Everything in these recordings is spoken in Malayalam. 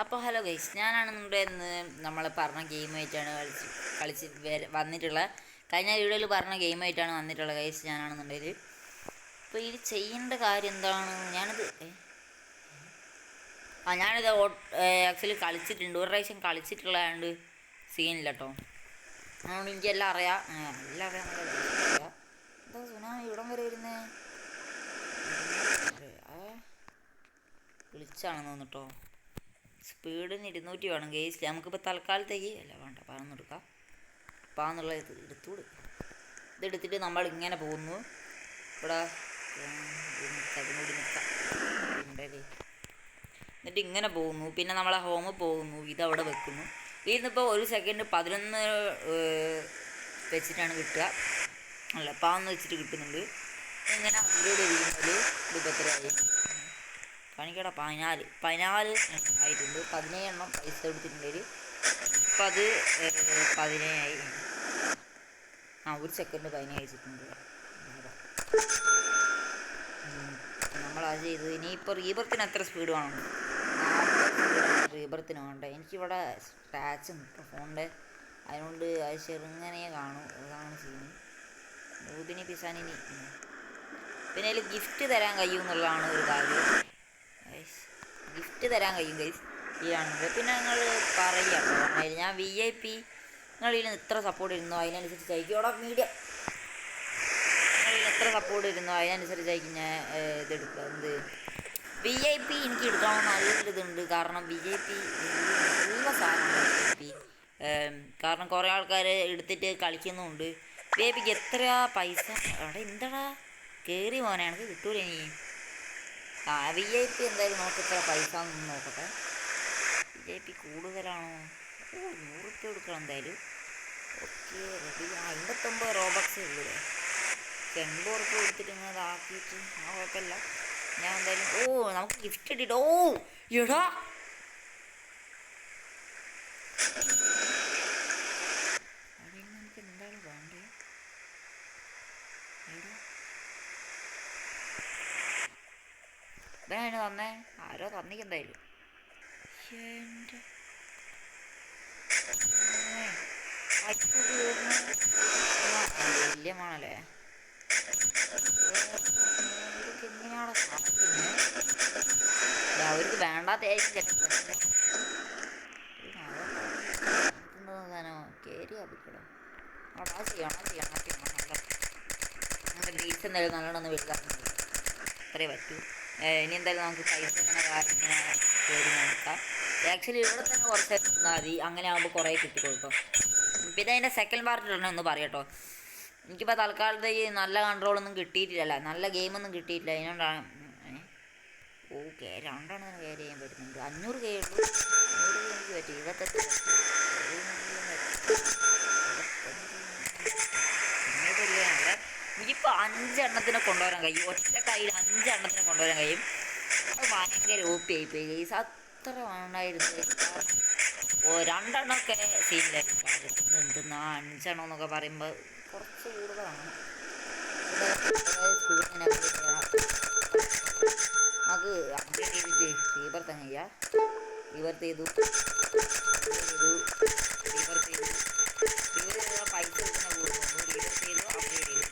അപ്പോൾ ഹലോ ഗൈസ്, ഞാനാണ് നിങ്ങളുടെ ഇന്ന് നമ്മൾ പറഞ്ഞ ഗെയിമായിട്ടാണ് കളിച്ച് വന്നിട്ടുള്ളത്. കഴിഞ്ഞ വീഡിയോയിൽ പറഞ്ഞ ഗെയിമായിട്ടാണ് വന്നിട്ടുള്ളത് ഗൈസ്. ഞാനാണെന്നുണ്ടെങ്കിൽ ഇപ്പോൾ ഇത് ചെയ്യേണ്ട കാര്യം എന്താണ്, ഞാനിത് ആക്ച്വലി കളിച്ചിട്ടുണ്ട്, ഒരു പ്രാവശ്യം കളിച്ചിട്ടുള്ളതാണ്ട് സീനില്ല കേട്ടോ. അതുകൊണ്ട് എനിക്കെല്ലാം അറിയാം, എല്ലാം അറിയാം. എന്താ സുനാമി ഇവിടം വരെ വരുന്നേ? വിളിച്ചാണെന്ന് തോന്നിട്ടോ. സ്പീഡിന് 200 വേണം ഗെയ്സ്. നമുക്കിപ്പോൾ തൽക്കാലത്തേക്ക് അല്ല വേണ്ട, പാന്നെടുക്കാം. പാന്നുള്ള എടുത്തുകൂടി. ഇതെടുത്തിട്ട് നമ്മൾ ഇങ്ങനെ പോകുന്നു. ഇവിടെ അതിനോട് നിൽക്കാം. എന്നിട്ട് ഇങ്ങനെ പോകുന്നു. പിന്നെ നമ്മളെ ഹോമിൽ പോകുന്നു. ഇതവിടെ വെക്കുന്നു. ഇതിന്നിപ്പോൾ 1 സെക്കൻഡ് 11 വെച്ചിട്ടാണ് കിട്ടുക. അല്ല, പാന്ന് വെച്ചിട്ട് കിട്ടുന്നുണ്ട്. ഇങ്ങനെ അപ്ഗ്രേഡ് ചെയ്യുന്നത് ഇതിപ്പോൾ എത്രയായി കാണിക്കടാ? 14 ആയിട്ടുണ്ട്. 17 എണ്ണം പൈസ എടുത്തിട്ടുണ്ടെങ്കിൽ ഇപ്പം അത് 17 ആയി. 1 സെക്കൻഡ് 17 വെച്ചിട്ടുണ്ട്. നമ്മളത് ചെയ്ത് ഇനിയിപ്പോൾ റീബർത്തിന് എത്ര സ്പീഡ് വേണം? 40 റീബർത്തിന് വേണ്ട. എനിക്കിവിടെ സ്ക്രാച്ച് ഉണ്ട് ഫോണിൻ്റെ, അതുകൊണ്ട് അത് ചെറുങ്ങനെ കാണും. അതാണ് സീന്. ഊതിനി പിസാനിനി. പിന്നെ അതിൽ ഗിഫ്റ്റ് തരാൻ കഴിയും എന്നുള്ളതാണ് ഒരു കാര്യം. ഗിഫ്റ്റ് തരാൻ കഴിയും ഗൈസ് ഇയാണെങ്കിൽ. പിന്നെ നിങ്ങൾ പറയുക, ഞാൻ VIP നിങ്ങളിൽ എത്ര സപ്പോർട്ട് ഇരുന്നോ അതിനനുസരിച്ചായിരിക്കും ഇവിടെ മീഡിയ നിങ്ങളിൽ എത്ര സപ്പോർട്ട് ഇരുന്നോ അതിനനുസരിച്ചായിരിക്കും ഞാൻ ഇതെടുക്കുക. VIP എനിക്ക് എടുക്കണമെന്ന് നല്ലൊരിതുണ്ട്. കാരണം VIP നല്ല സാധനമാണ് VIP. കാരണം കുറേ ആൾക്കാർ എടുത്തിട്ട് കളിക്കുന്നുമുണ്ട്. VIPക്ക് എത്രയാ പൈസ? അവിടെ എന്താടാ കയറി പോകാനാണ് കിട്ടൂല. ഇനി VIP എന്തായാലും നോക്കട്ടെ, പൈസ ഒന്നും നോക്കട്ടെ. VIP കൂടുതലാണോ? 100 റുപ്യ കൊടുക്കണം എന്തായാലും. Okay, ready. 59 റോബക്സേ ഉള്ളൂ. 80 റുപ്യ കൊടുത്തിട്ട് ഇങ്ങനെ ആക്കിയിട്ട് കുഴപ്പമില്ല. ഞാൻ എന്തായാലും നമുക്ക് ഗിഫ്റ്റ് ഇട്ടിട്ട് എടാ അതിൽ നമുക്ക് എന്താണ് വേണ്ടത്? ഇവനാണ് തന്നേ. ആരോ തന്നിക്ക് എന്തായാലും. എൻ്റെ വല്യമാണല്ലേ. ഇതൊക്കെ എങ്ങനെയാണോ സാധിക്കുന്നത്? അവർക്ക് വേണ്ടാത്തായിരിക്കും ചിലപ്പോൾ. കയറി അടിക്കണം. അവിടെ ചെയ്യണം. നമ്മുടെ ഗ്രീസ് എന്തായാലും നല്ലോണം വലുതാക്കുന്നില്ല. അത്രേ പറ്റൂ. ഇനി എന്തായാലും നമുക്ക് പൈസ ഇങ്ങനെ കയറി നോക്കാം. ആക്ച്വലി ഇവിടെ തന്നെ കുറച്ച് നിന്നാൽ മതി. അങ്ങനെ ആകുമ്പോൾ കുറേ കിട്ടിക്കൊടുക്കും. പിന്നെ അതിൻ്റെ സെക്കൻഡ് പാർട്ടിൽ ഒന്ന് പറയട്ടോ. എനിക്കിപ്പോൾ തൽക്കാലത്തേക്ക് നല്ല കൺട്രോളൊന്നും കിട്ടിയിട്ടില്ല, നല്ല ഗെയിമൊന്നും കിട്ടിയിട്ടില്ല. അതിനോണ്ടാണ് രണ്ടെണ്ണം കയറി ചെയ്യാൻ പറ്റുന്നുണ്ട്. 500 കെ ഉള്ളൂ. 100 എനിക്ക് പറ്റി. 28 എനിക്കിപ്പോൾ 5 എണ്ണത്തിനെ കൊണ്ടുവരാൻ കഴിയും. ഒറ്റ കയ്യിൽ 5 എണ്ണത്തിനെ കൊണ്ടുവരാൻ കഴിയും. അത് ഭയങ്കര OP ആയിപ്പോയി ഗൈസ്. അത്ര വേണ്ടായിരുന്നു. 2 എണ്ണമൊക്കെ സീനിലായിരിക്കും. എന്തെന്നാ 5 എണ്ണം എന്നൊക്കെ പറയുമ്പോൾ കുറച്ച് കൂടുതലാണ്. അത് അപ്ഡേറ്റ് ചെയ്തിട്ട് റീബർത്ത് അങ്ങ് ചെയ്യാം. റീബർത്ത് ചെയ്തു പൈസ ഇങ്ങനെ കൂടുന്നു. റീബർത്ത് ചെയ്തു അപ്ഗ്രേഡ് ചെയ്തു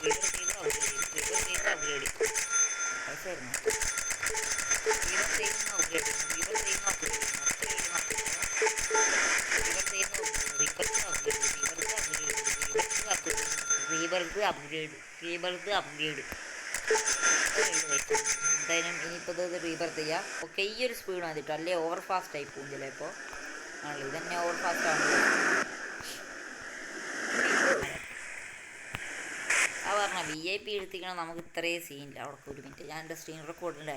പൈസ വരുന്നു. റീബർത്ത് ചെയ്യുന്നു അപ്ഗ്രേഡ് എന്തായാലും ഇനിയിപ്പോൾ ഇത് റീബർത്ത് ചെയ്യാം. ഓക്കെ, ഈ ഒരു സ്പീഡ് മതിട്ടോ, അല്ലേ ഓവർ ഫാസ്റ്റ് ആയി പോകും ചിലപ്പോൾ. ആണല്ലോ, ഇതന്നെ ഓവർ ഫാസ്റ്റ് ആണല്ലോ. പറഞ്ഞ VIP എടുത്തിക്കണം. നമുക്ക് ഇത്രയും സീനില്ല. അവിടെ ഒരു മിനിറ്റ്, ഞാൻ എൻ്റെ സ്ക്രീൻ റെക്കോർഡിൻ്റെ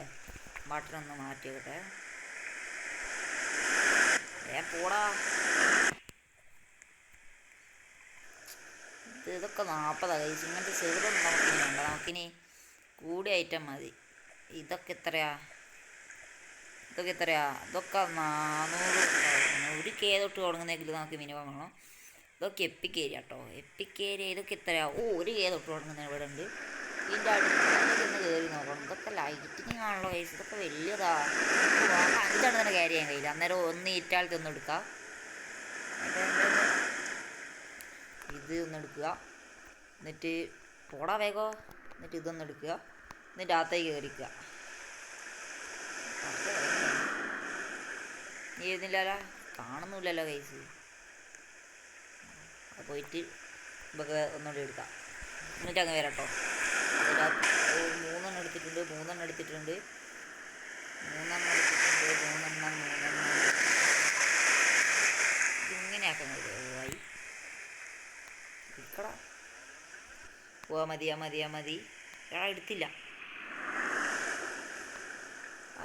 ബട്ടണൊന്ന് മാറ്റിയോട്ടെ. പോടാ. ഇതൊക്കെ 40 കഴിച്ചു. ഇങ്ങനത്തെ ചെറുതൊന്നും നമുക്കിനി വേണ്ട. നമുക്കിനി കൂടിയ ഐറ്റം മതി. ഇതൊക്കെ എത്രയാ? ഇതൊക്കെ 400. 1 K തൊട്ട് തുടങ്ങുന്നെങ്കിൽ നമുക്ക് മിനിമം വേണം. ഇതൊക്കെ എപ്പിക് ഏരിയ കേട്ടോ. എപ്പിക് ഏരിയ ഇതൊക്കെ എത്രയാ? 1 K തൊട്ട് തുടങ്ങുന്ന ഇവിടെ ഉണ്ട്. ഇതിൻ്റെ അടുത്തേക്ക് ഒന്ന് കയറി നോക്കണം. ഇതൊക്കെ ലൈറ്റിങ് ആണല്ലോ ഗൈസ്, ഇതൊക്കെ വലിയതാ. അഞ്ചെണ്ണം തന്നെ ക്യാരി ചെയ്യാൻ കഴിയില്ല. അന്നേരം ഒന്ന് ഈറ്റാലത്ത് ഒന്ന് എടുക്കാം. ഇത് ഒന്ന് എടുക്കുക, എന്നിട്ട് പോടാ വേഗോ. എന്നിട്ട് ഇതൊന്ന് എടുക്കുക, എന്നിട്ട് അകത്തേക്ക് കയറിക്കുക. നീ എഴുന്നില്ലല്ലോ, കാണുന്നില്ലല്ലോ ഗൈസ്. പോയിട്ട് ഇതൊക്കെ ഒന്നുകൂടി എടുക്കാം, എന്നിട്ട് അങ്ങ് വരാം കേട്ടോ. മൂന്നെണ്ണം എടുത്തിട്ടുണ്ട്. ഇങ്ങനെയാക്കാൻ പോയി ഇക്കടാ. പോവാ, മതി. എടാ എടുത്തില്ല,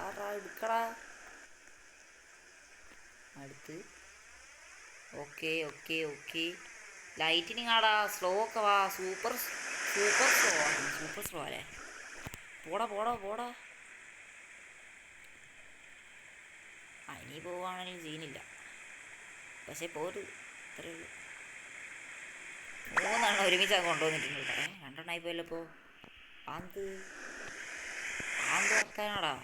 ആറാ എടുക്കടാ. അടുത്ത് ഓക്കെ. ലൈറ്റിനിങ് ആടാ, സ്ലോ ഒക്കെ വാ. സൂപ്പർ സ്ലോ അല്ലേ. പോടാ. ഇനി പോവാണെങ്കിൽ സീനില്ല, പക്ഷെ പോര് ഇത്രയേ ഉള്ളൂ. 3 ഒരുമിച്ച് അത് കൊണ്ടുവന്നിട്ടുണ്ട്. 2 പോയല്ലോ. ഇപ്പോൾ ആന്ത് വർക്കാനാടാ.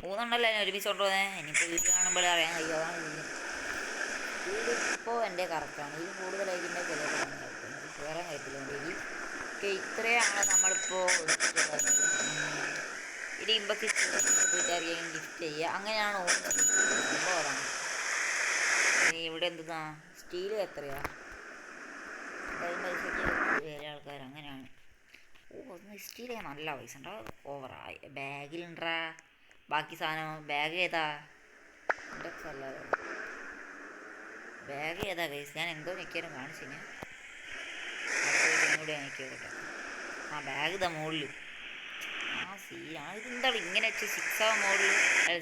3 അതിനെ ഒരുമിച്ച് കൊണ്ടുപോകുന്നേ. ഇനിയിപ്പോൾ വീട്ടിൽ കാണുമ്പോൾ അറിയാൻ കഴിയും. അതാണ് വീട് ഇപ്പോൾ എൻ്റെ കറക്റ്റാണ്. ഇതിൽ കൂടുതലായിട്ട് ചിലപ്പോൾ കയറാൻ കഴിയത്തില്ല. ഓക്കെ, ഇത്രയാണ് നമ്മളിപ്പോൾ എടുത്തിട്ടുള്ളത്. ഇത് ഇമ്പക്ക് വീട്ടുകാർക്കെങ്കിലും ഗിഫ്റ്റ് ചെയ്യുക, അങ്ങനെയാണ് ഓടുന്നത്. സംഭവമാണ്. ഇനി ഇവിടെ എന്തെന്നാ സ്റ്റീൽ എത്രയാ വേറെ ആൾക്കാർ അങ്ങനെയാണ്. സ്റ്റീൽ നല്ല പൈസ ഉണ്ടാ, ഓവറാ. ബാഗിലുണ്ടാ ബാക്കി സാധനം. ബാഗ് ഏതാ? ഇൻഡെക്സ് അല്ലാതെ ബാഗ് ഏതാ പൈസ? ഞാൻ എന്തോ ഞെക്കിയാലും കാണിച്ചു. ഞാൻ കൂടെ ഞെക്കിയോട്ടെ. ബാഗ് ഇതാ മുകളിൽ. ഇതെന്താണ് ഇങ്ങനെ വെച്ച് 6 ആവും മുകളിൽ,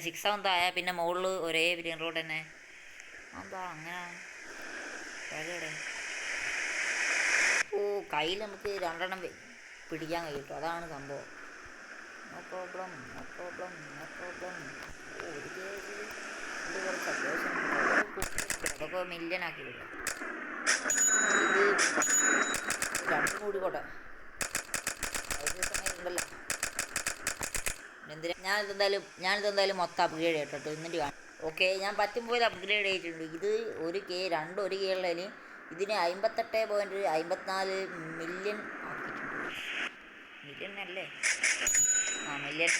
6 ആവും താഴെ, പിന്നെ മുകളിൽ ഒരേ പിരിയൻ റോഡ് തന്നെ. എന്താ അങ്ങനെ? ബാഗവിടെ കയ്യിൽ നമുക്ക് 2 പിടിക്കാൻ കഴിയും. അതാണ് സംഭവം. No problem. ഒരു കേസ് ഇത് കുറച്ച് അത്യാവശ്യം അതൊക്കെ മില്യൺ ആക്കി വിടാം. ഇത് 2 കൂടിക്കോട്ടെ. ഉണ്ടല്ലോ. എന്തിനാ ഞാനിതെന്തായാലും മൊത്തം അപ്ഗ്രേഡ് ചെയ്തിട്ടോ. എന്നിട്ട് കാണാം. ഓക്കെ, ഞാൻ പറ്റുമ്പോൾ അപ്ഗ്രേഡ് ചെയ്തിട്ടുണ്ട്. ഇത് 1K 1K ഉള്ളതിന് ഇതിന് 58.54 മില്യൺ ആക്കിയിട്ടുണ്ട്. മില്യൺ അല്ലേ? മില്യൺ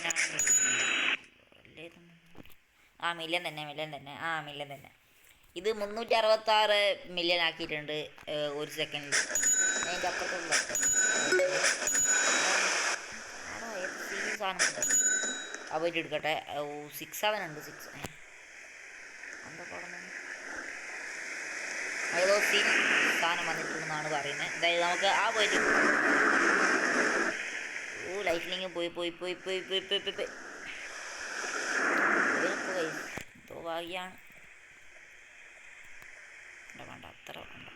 തന്നെ. മില്യൺ തന്നെ. ഇത് 366 മില്യൺ ആക്കിയിട്ടുണ്ട് 1 സെക്കൻഡിൽ. അതിൻ്റെ അപ്പുറത്തുള്ള സാധനം പോയിട്ട് എടുക്കട്ടെ. 6 ഉണ്ട്. 6 എന്താ പറഞ്ഞു? ഏതോ സീൻ സാധനം വന്നിട്ടുണ്ടെന്നാണ് പറയുന്നത്. അതായത് നമുക്ക് പോയിട്ട് ലൈറ്റിനിങ് പോയി എന്തോ ഭാഗ്യാണ്. വേണ്ട അത്ര വേണ്ട.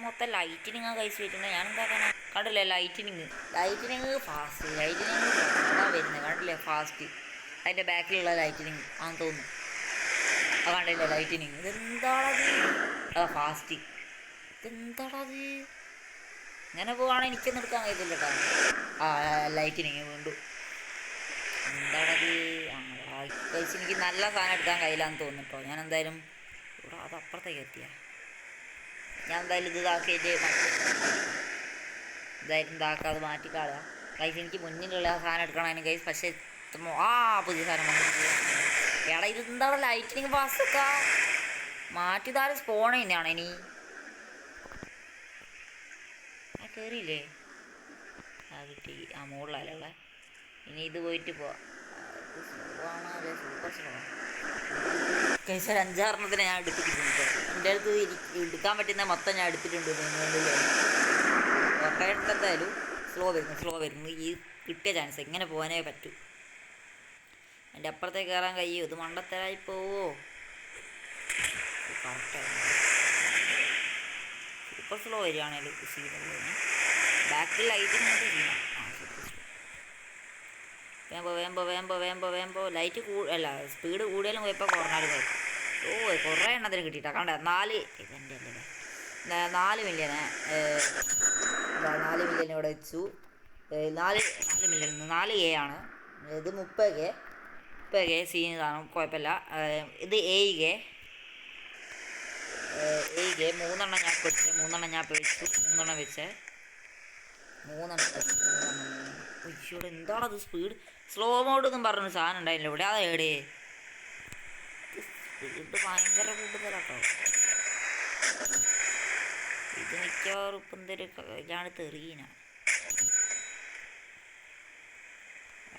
മൊത്തം ലൈറ്റിനിങ് കഴിച്ച് വെച്ചിട്ടുണ്ട്. ഞാൻ എന്താക്കാനാ? കണ്ടില്ലേ ലൈറ്റിനിങ് ഫാസ്റ്റ്. വരുന്നത് കണ്ടില്ലേ? ഫാസ്റ്റ്. അതിൻ്റെ ബാക്കിലുള്ള ലൈറ്റിനിങ് ആണെന്ന് തോന്നുന്നു. കണ്ടില്ലേ ലൈറ്റിനിങ്? ഇതെന്താണത്? ഫാസ്റ്റ്. ഇതെന്താണത്? ഇങ്ങനെ പോവാണെങ്കിൽ എനിക്കൊന്നും എടുക്കാൻ കഴിയത്തില്ല കേട്ടോ. ലൈറ്റിനിങ് വീണ്ടും എന്താണത്? കഴിച്ച് എനിക്ക് നല്ല സാധനം എടുക്കാൻ കഴിയില്ലാന്ന് തോന്നുന്നു. ഞാൻ എന്തായാലും ഇവിടെ അത് അപ്പുറത്തേക്ക് എത്തിയ ഞാൻ എന്തായാലും ഇത് ഇതാക്കിയിട്ട് ഇതാക്കാതെ മാറ്റിക്കാളുക. കൈസ് എനിക്ക് മുന്നിലുള്ള സാധനം എടുക്കണം കൈസ്. പക്ഷേ പുതിയ സാധനം വന്നിട്ട് എടാ ഇതെന്താണ് ലൈറ്റിനിങ് ഫാസ്റ്റൊക്കെ മാറ്റിതാലും സ്പോൺ തന്നെയാണ്. ഇനി കയറിയില്ലേ? കിട്ടി. മുകളിലല്ലേ. ഇനി ഇത് പോയിട്ട് പോവാം. സ്ലോ ആണല്ലേ? Super slow. കൈസ് 5-6 ഞാൻ എടുത്തിട്ടുണ്ട്. എൻ്റെ അടുത്ത് എടുക്കാൻ പറ്റുന്ന മൊത്തം ഞാൻ എടുത്തിട്ടുണ്ട്. ഒക്കെ എടുത്തെന്തായാലും സ്ലോ വരുന്നു. ഈ കിട്ടിയ ചാൻസ് എങ്ങനെ പോകാനേ പറ്റൂ. എൻ്റെ അപ്പുറത്തേക്ക് കയറാൻ കഴിയും. ഇത് മണ്ടത്തരായി പോവോ? കറക്റ്റായിരുന്നു. സൂപ്പർ സ്ലോ വരികയാണെങ്കിൽ സീനുള്ളത് ബാക്കിൽ ലൈറ്റിങ് സീനാണ്. Super slow. വേമ്പോ ലൈറ്റ് അല്ല സ്പീഡ് കൂടിയാലും കുഴപ്പം, കുറഞ്ഞാലും കുഴപ്പം. ഓ കുറേ എണ്ണത്തിന് കിട്ടിയിട്ടാ കണ്ട 4 ഇതെൻ്റെ അല്ലേ 4 മില്യന് 4 മില്യൺ ഇവിടെ വെച്ചു. 4 മില്യൺ 4K ആണ്. ഇത് 30K സീൻ കാണും കുഴപ്പമില്ല. ഇത് 7K 3 ഞാൻ വെച്ച് 3 ഞാൻ വെച്ചു 3 വെച്ച് 3 ഇവിടെ എന്താണത് സ്പീഡ് സ്ലോ മോഡ് എന്നും പറഞ്ഞൊരു സാധനം ഉണ്ടായില്ല ഇവിടെ. അത് എവിടെ സ്പീഡ് ഭയങ്കര കൂടുതലാട്ടോ. ഇത് മിക്കവാറും ഇപ്പം എന്തൊരു ഇതാണ് തെറീന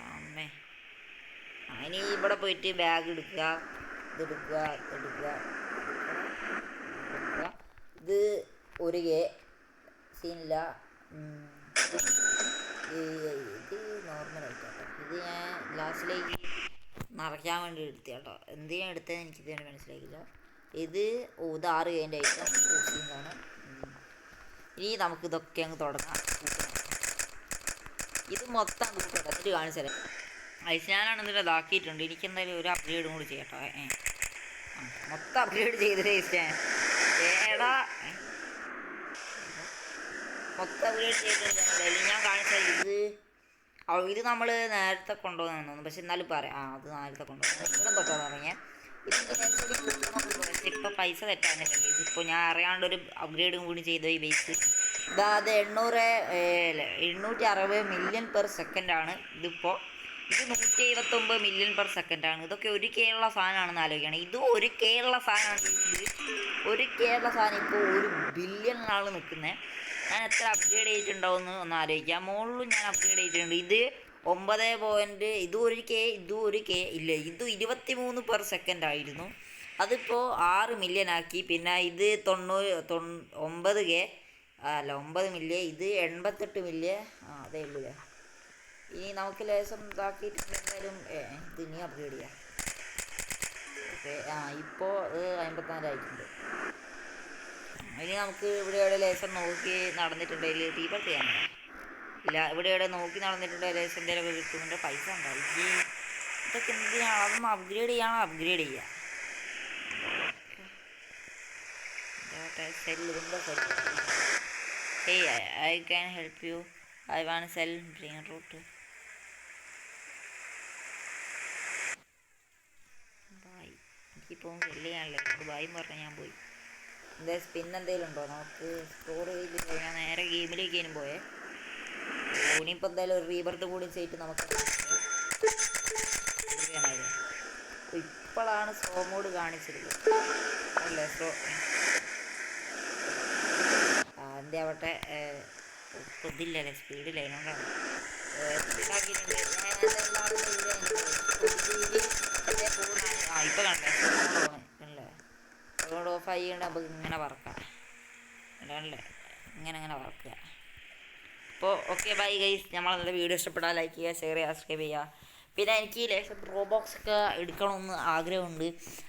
അമ്മേ. അതിന് ഇവിടെ പോയിട്ട് ബാഗ് എടുക്കുക ഇതെടുക്കുക ഇത് 1K സീനില്ല. ഇത് നോർമലായിട്ടോ. ഇത് ഞാൻ ലാസ്റ്റിലേക്ക് നിറയ്ക്കാൻ വേണ്ടി എടുത്ത കേട്ടോ. എന്തിനാണ് എടുത്തതെന്ന് എനിക്കിതുവരെ മനസ്സിലാക്കില്ല. ഇത് 6Kൻ്റെ ഐറ്റം സീനാണ്. ഇനി നമുക്കിതൊക്കെ അങ്ങ് തുടങ്ങാം. ഇത് മൊത്തം കൂട്ടട്ടോ എന്നിട്ട് കാണിച്ചു തരാം. ഞാനാണ് എന്നിട്ട് ഇതാക്കിയിട്ടുണ്ട്. എനിക്കെന്തായാലും ഒരു അപ്ഗ്രേഡും കൂടി ചെയ്യട്ടോ. മൊത്തം അപ്ഗ്രേഡ് ചെയ്തിട്ട് ഏടാ മൊത്തം അപ്ഗ്രേഡ് ചെയ്തിട്ട് ഞാൻ കാണിച്ചത് ഇത് നമ്മൾ നേരത്തെ കൊണ്ടുപോകുന്നു തോന്നുന്നു. പക്ഷെ എന്നാലും പറയാം അത് നേരത്തെ കൊണ്ടുപോകുന്നു ഇവിടെ തൊട്ടോ തുടങ്ങിയാൽ ഇപ്പോൾ പൈസ തെറ്റാകുന്നില്ല. ഇപ്പോൾ ഞാൻ അറിയാണ്ടൊരു അപ്ഗ്രേഡും കൂടി ചെയ്തു ഈ ബേസ്. അത് 860 മില്യൺ പെർ സെക്കൻഡാണ് ഇതിപ്പോൾ. ഇത് 179 മില്യൺ പെർ സെക്കൻഡാണ്. ഇതൊക്കെ 1K ഉള്ള സാധനമാണെന്ന് ആലോചിക്കണം. ഇത് 1K ഉള്ള സാധനമാണ്. ഇത് 1K ഉള്ള സാധനം ഇപ്പോൾ 1 ബില്യണിലാണ് നിൽക്കുന്നത്. ഞാൻ എത്ര അപ്ഗ്രേഡ് ചെയ്തിട്ടുണ്ടാവുമെന്ന് ഒന്ന് ആലോചിക്കാം. മുകളിലും ഞാൻ അപ്ഗ്രേഡ് ചെയ്തിട്ടുണ്ട്. ഇത് 9. ഇത് 1K ഇതും 1K ഇല്ല ഇത് 23 പെർ സെക്കൻഡ് ആയിരുന്നു. അതിപ്പോൾ 6 മില്യൺ ആക്കി. പിന്നെ ഇത് 9K അല്ല 9 മില്യൺ. ഇത് 88 മില്യൺ. അതേ ഉള്ളൂല്ലേ. ഇനി നമുക്ക് ലേശം ഇതാക്കിയിട്ടുണ്ടെങ്കിലും ഇത് ഇനി അപ്ഗ്രേഡ് ചെയ്യാം. ഓക്കെ ഇപ്പോൾ 54 ആയിട്ടുണ്ട്. ഇനി നമുക്ക് ഇവിടെ എവിടെ ലേശം നോക്കി നടന്നിട്ടുണ്ടെങ്കിൽ റീബർത്ത് ചെയ്യാനുണ്ടോ ഇല്ല. ഇവിടെ എവിടെ നോക്കി നടന്നിട്ടുണ്ടെങ്കിൽ ലേശം എന്തെങ്കിലുമൊക്കെ കിട്ടുന്നുണ്ട്. പൈസ ഉണ്ടാവും. ഇതൊക്കെ എന്തിനാണ് അതൊന്നും അപ്ഗ്രേഡ് ചെയ്യണം. അപ്ഗ്രേഡ് ചെയ്യാം. Hey, I can help you. I want to sell brain root. Bye. എനിക്കിപ്പോൾ വെള്ളിയാണല്ലോ. ബായും പറഞ്ഞാൽ ഞാൻ പോയി. എന്താ സ്പിൻ എന്തെങ്കിലും ഉണ്ടോ നമുക്ക് സ്റ്റോർ ചെയ്തിട്ട് ഞാൻ നേരെ ഗെയിമിലേക്കാനും പോയേ. ഇനിയിപ്പോൾ എന്തായാലും ഒരു റീബർത്ത് കൂടി ചെയ്തിട്ട് നമുക്ക് ഇപ്പോഴാണ് സ്ലോ മോഡ് കാണിച്ചിരിക്കുന്നത് അല്ലേ. എൻ്റെ ആവട്ടെ ഇതില്ലല്ലേ സ്പീഡില്ല. അതിനോണ്ടാണ് സ്പീഡാക്കിയിട്ടുണ്ട്. ഇപ്പം കണ്ടേ അല്ലേ. അതുകൊണ്ട് ഓഫ് ആയിക്കൊണ്ട് നമുക്ക് ഇങ്ങനെ വറക്കാം അല്ലേ. ഇങ്ങനെ വറക്കുക. അപ്പോൾ ഓക്കെ ബൈ ഗൈസ്. നമ്മളെ വീഡിയോ ഇഷ്ടപ്പെട്ടാൽ ലൈക്ക് ചെയ്യുക, ഷെയർ ചെയ്യുക, സബ്സ്ക്രൈബ് ചെയ്യുക. പിന്നെ എനിക്ക് ലേശം റോബോക്സ് ഒക്കെ എടുക്കണമെന്ന് ആഗ്രഹമുണ്ട്.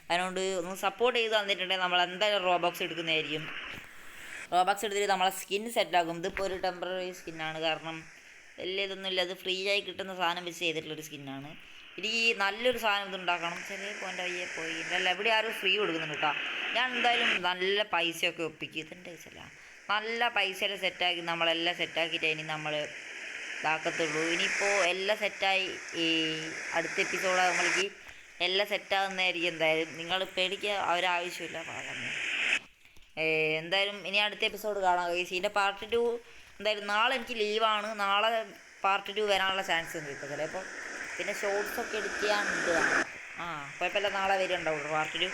അതിനോണ്ട് ഒന്ന് സപ്പോർട്ട് ചെയ്ത് തന്നിട്ടുണ്ടെങ്കിൽ നമ്മൾ എന്തായാലും റോബോക്സ് എടുക്കുന്നതായിരിക്കും. റോബോക്സ് എടുത്തിട്ട് നമ്മളെ സ്കിൻ സെറ്റാക്കും. ഇതിപ്പോൾ ഒരു ടെമ്പററി സ്കിന്നാണ്. കാരണം വലിയ ഇതൊന്നുമില്ല. അത് ഫ്രീ ആയി കിട്ടുന്ന സാധനം വെച്ച് ചെയ്തിട്ടുള്ളൊരു സ്കിന്നാണ്. ഇനി നല്ലൊരു സാധനം ഇതുണ്ടാക്കണം. ചെറിയ പോയിൻ്റ് അയ്യേ പോയി അല്ല. ഇവിടെ ആരും ഫ്രീ കൊടുക്കുന്നുണ്ട് കേട്ടോ. ഞാൻ എന്തായാലും നല്ല പൈസയൊക്കെ ഒപ്പിക്കും. ഇതെൻ്റെ പൈസല്ല. നല്ല പൈസയെല്ലാം സെറ്റാക്കി നമ്മളെല്ലാം സെറ്റാക്കിയിട്ട് ഇനി നമ്മൾ ഇതാക്കത്തുള്ളൂ. ഇനിയിപ്പോൾ എല്ലാം സെറ്റായി ഈ അടുത്ത എപ്പിസോഡ് നമ്മൾക്ക് എല്ലാം സെറ്റാകുന്നതായിരിക്കും. എന്തായാലും നിങ്ങൾ പേടിക്കുക ഒരാവശ്യമില്ല. പറഞ്ഞു എന്തായാലും ഇനി അടുത്ത എപ്പിസോഡ് കാണാം ഗൈസ്. ഇതിൻ്റെ പാർട്ട് 2 എന്തായാലും നാളെ എനിക്ക് ലീവാണ്. നാളെ പാർട്ട് 2 വരാനുള്ള ചാൻസ് ഉണ്ട് ഇപ്പോൾ ചിലപ്പോൾ. പിന്നെ ഷോർട്സൊക്കെ എഡിറ്റ് ചെയ്യാനുണ്ട്. കുഴപ്പമില്ല. നാളെ വരുന്നുണ്ടാവുള്ളൂ പാർട്ട് 2.